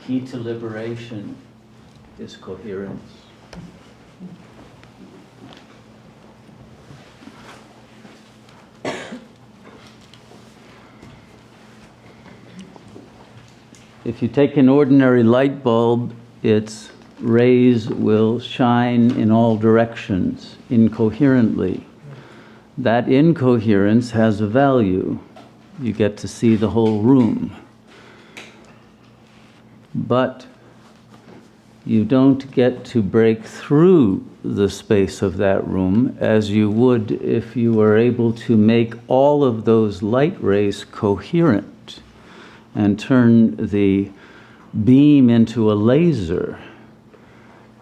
key to liberation is coherence. If you take an ordinary light bulb, its rays will shine in all directions, incoherently. That incoherence has a value. You get to see the whole room. But you don't get to break through the space of that room as you would if you were able to make all of those light rays coherent and turn the beam into a laser.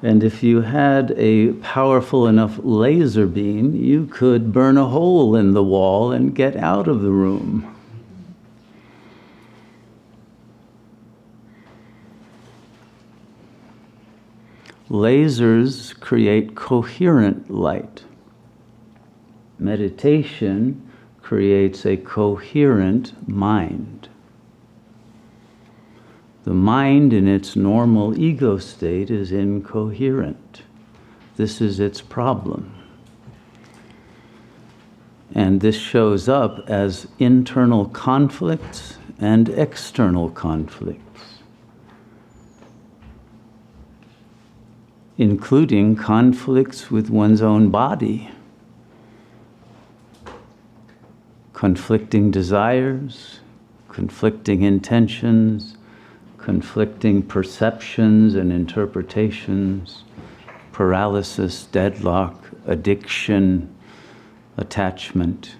And if you had a powerful enough laser beam, you could burn a hole in the wall and get out of the room. Lasers create coherent light. Meditation creates a coherent mind. The mind in its normal ego state is incoherent. This is its problem. And this shows up as internal conflicts and external conflicts, including conflicts with one's own body, conflicting desires, conflicting intentions, conflicting perceptions and interpretations, paralysis, deadlock, addiction, attachment.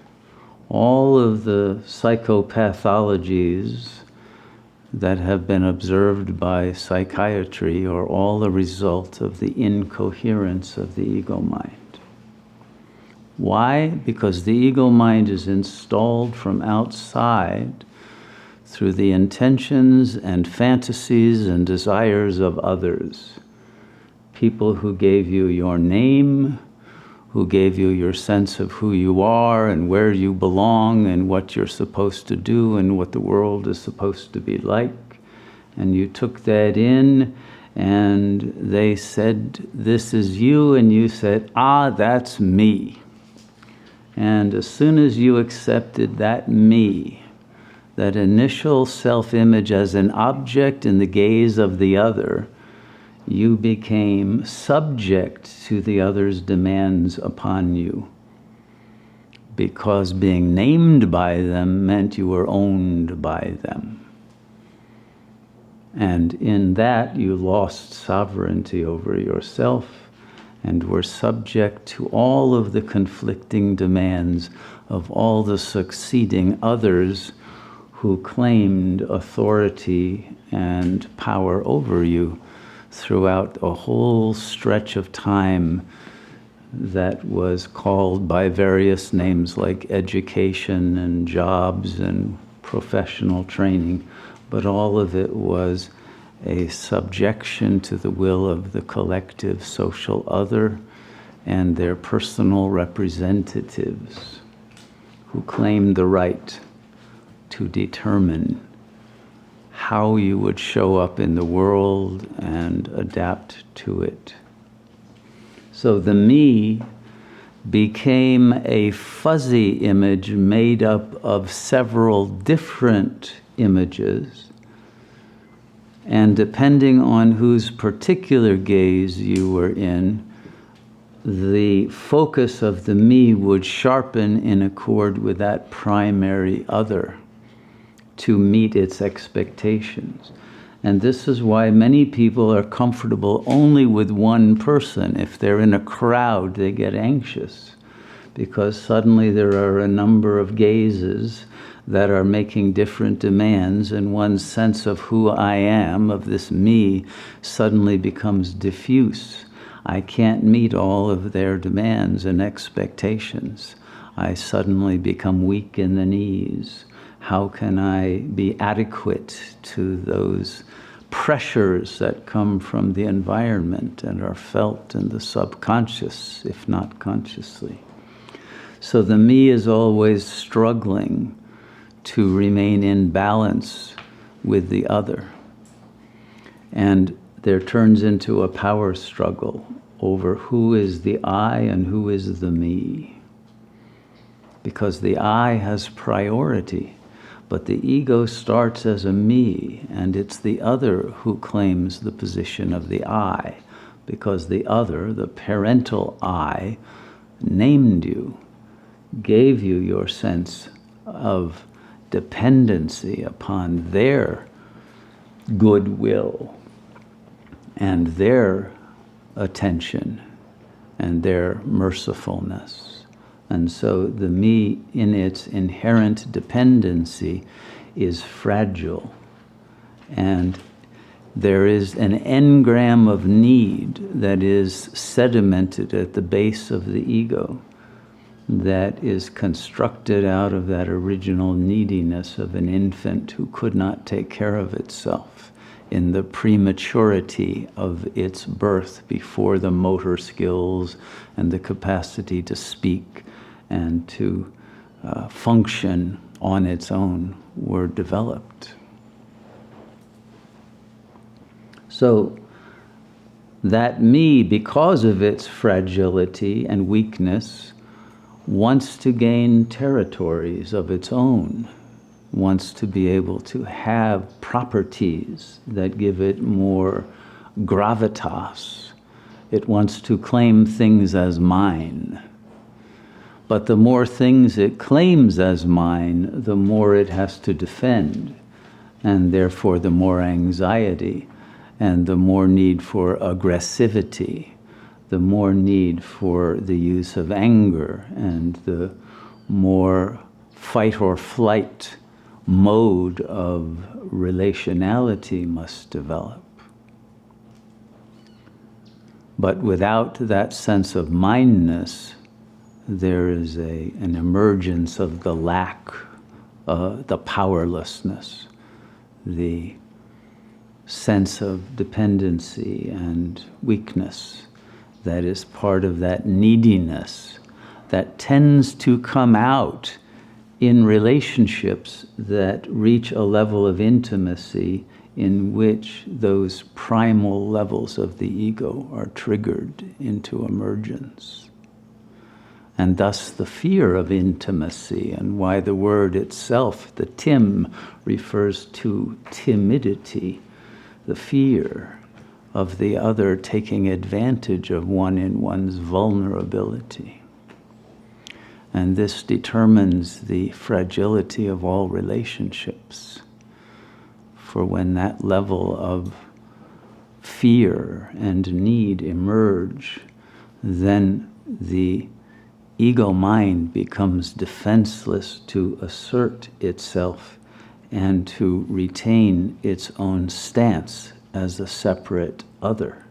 All of the psychopathologies that have been observed by psychiatry are all the result of the incoherence of the ego mind. Why? Because the ego mind is installed from outside through the intentions and fantasies and desires of others. People who gave you your name, who gave you your sense of who you are and where you belong and what you're supposed to do and what the world is supposed to be like. And you took that in and they said, this is you, and you said, ah, that's me. And as soon as you accepted that me, that initial self-image as an object in the gaze of the other, you became subject to the other's demands upon you, because being named by them meant you were owned by them. And in that you lost sovereignty over yourself and were subject to all of the conflicting demands of all the succeeding others who claimed authority and power over you throughout a whole stretch of time that was called by various names like education and jobs and professional training, but all of it was a subjection to the will of the collective social other and their personal representatives who claimed the right to determine how you would show up in the world and adapt to it. So the me became a fuzzy image made up of several different images, and depending on whose particular gaze you were in, the focus of the me would sharpen in accord with that primary other to meet its expectations. And this is why many people are comfortable only with one person. If they're in a crowd, they get anxious, because suddenly there are a number of gazes that are making different demands, and one's sense of who I am, of this me, suddenly becomes diffuse. I can't meet all of their demands and expectations. I suddenly become weak in the knees. How can I be adequate to those pressures that come from the environment and are felt in the subconscious, if not consciously? So the me is always struggling to remain in balance with the other. And there turns into a power struggle over who is the I and who is the me. Because the I has priority, but the ego starts as a me, and it's the other who claims the position of the I, because the other, the parental I, named you, gave you your sense of dependency upon their goodwill and their attention and their mercifulness. And so the me, in its inherent dependency, is fragile. And there is an engram of need that is sedimented at the base of the ego, that is constructed out of that original neediness of an infant who could not take care of itself in the prematurity of its birth, before the motor skills and the capacity to speak and to function on its own were developed. So that me, because of its fragility and weakness, wants to gain territories of its own, wants to be able to have properties that give it more gravitas. It wants to claim things as mine. But the more things it claims as mine, the more it has to defend, and therefore the more anxiety, and the more need for aggressivity, the more need for the use of anger, and the more fight or flight mode of relationality must develop. But without that sense of mineness, there is an emergence of the lack, the powerlessness, the sense of dependency and weakness that is part of that neediness that tends to come out in relationships that reach a level of intimacy in which those primal levels of the ego are triggered into emergence. And thus the fear of intimacy, and why the word itself, the tim, refers to timidity, the fear of the other taking advantage of one in one's vulnerability. And this determines the fragility of all relationships. For when that level of fear and need emerge, then the ego mind becomes defenseless to assert itself and to retain its own stance as a separate other.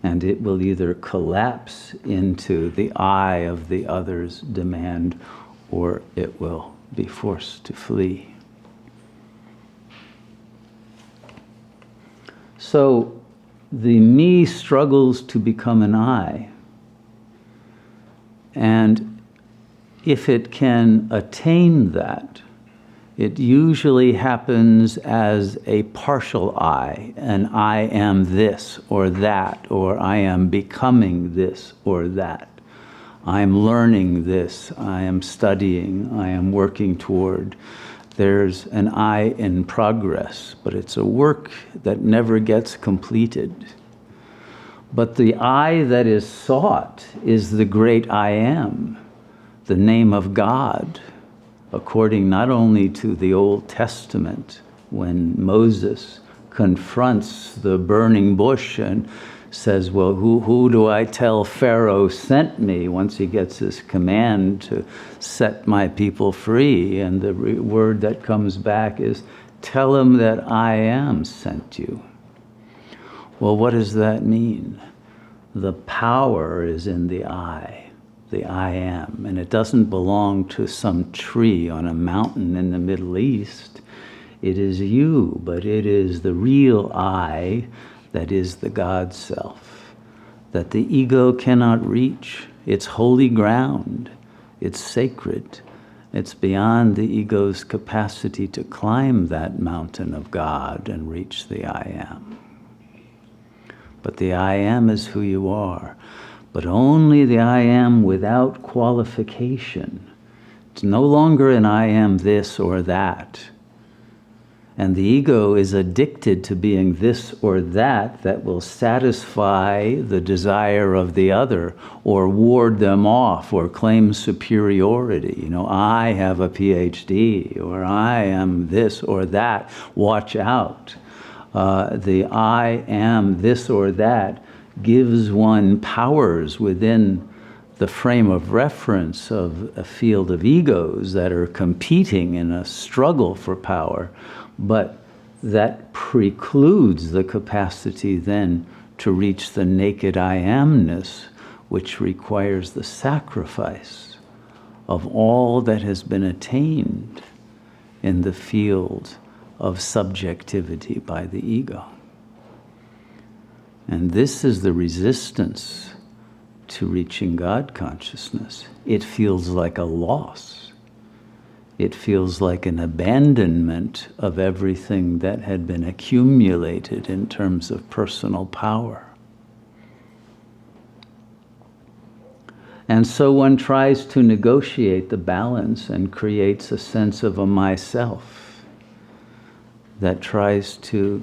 And it will either collapse into the I of the other's demand, or it will be forced to flee. So the me struggles to become an I. And if it can attain that, it usually happens as a partial I, and I am this or that, or I am becoming this or that. I am learning this, I am studying, I am working toward. There's an I in progress, but it's a work that never gets completed. But the I that is sought is the great I am, the name of God, according not only to the Old Testament, when Moses confronts the burning bush and says, well, who do I tell Pharaoh sent me, once he gets his command to set my people free? And the word that comes back is, tell him that I am sent you. Well, what does that mean? The power is in the I am, and it doesn't belong to some tree on a mountain in the Middle East. It is you, but it is the real I that is the God self, that the ego cannot reach. It's holy ground, it's sacred, it's beyond the ego's capacity to climb that mountain of God and reach the I am. But the I am is who you are. But only the I am without qualification. It's no longer an I am this or that. And the ego is addicted to being this or that will satisfy the desire of the other or ward them off or claim superiority. You know, I have a PhD, or I am this or that. Watch out. The I am this or that gives one powers within the frame of reference of a field of egos that are competing in a struggle for power, but that precludes the capacity then to reach the naked I amness, which requires the sacrifice of all that has been attained in the field of subjectivity by the ego. And this is the resistance to reaching God consciousness. It feels like a loss. It feels like an abandonment of everything that had been accumulated in terms of personal power. And so one tries to negotiate the balance and creates a sense of a myself that tries to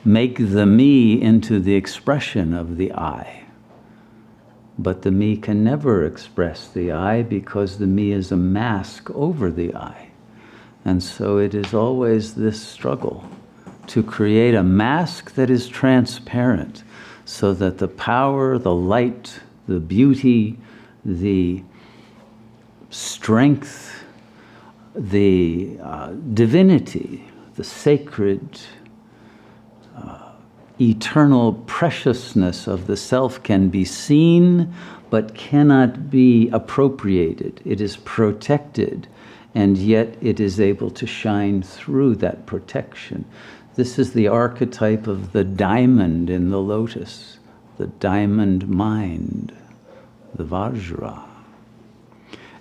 make the me into the expression of the I. But the me can never express the I because the me is a mask over the I. And so it is always this struggle to create a mask that is transparent so that the power, the light, the beauty, the strength, the divinity, the sacred, eternal preciousness of the self can be seen, but cannot be appropriated. It is protected, and yet it is able to shine through that protection. This is the archetype of the diamond in the lotus, the diamond mind, the Vajra.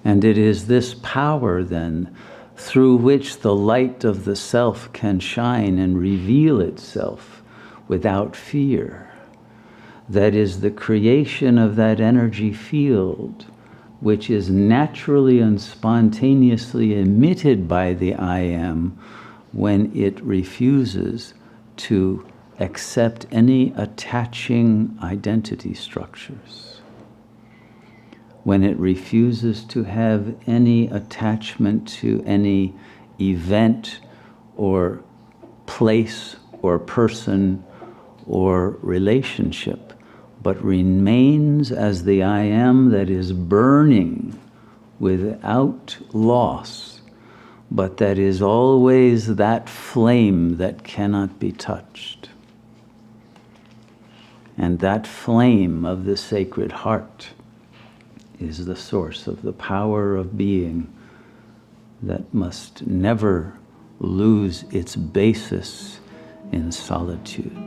And it is this power then through which the light of the self can shine and reveal itself without fear. That is the creation of that energy field, which is naturally and spontaneously emitted by the I am when it refuses to accept any attaching identity structures. When it refuses to have any attachment to any event or place or person or relationship, but remains as the I am that is burning without loss, but that is always that flame that cannot be touched. And that flame of the sacred heart is the source of the power of being that must never lose its basis in solitude.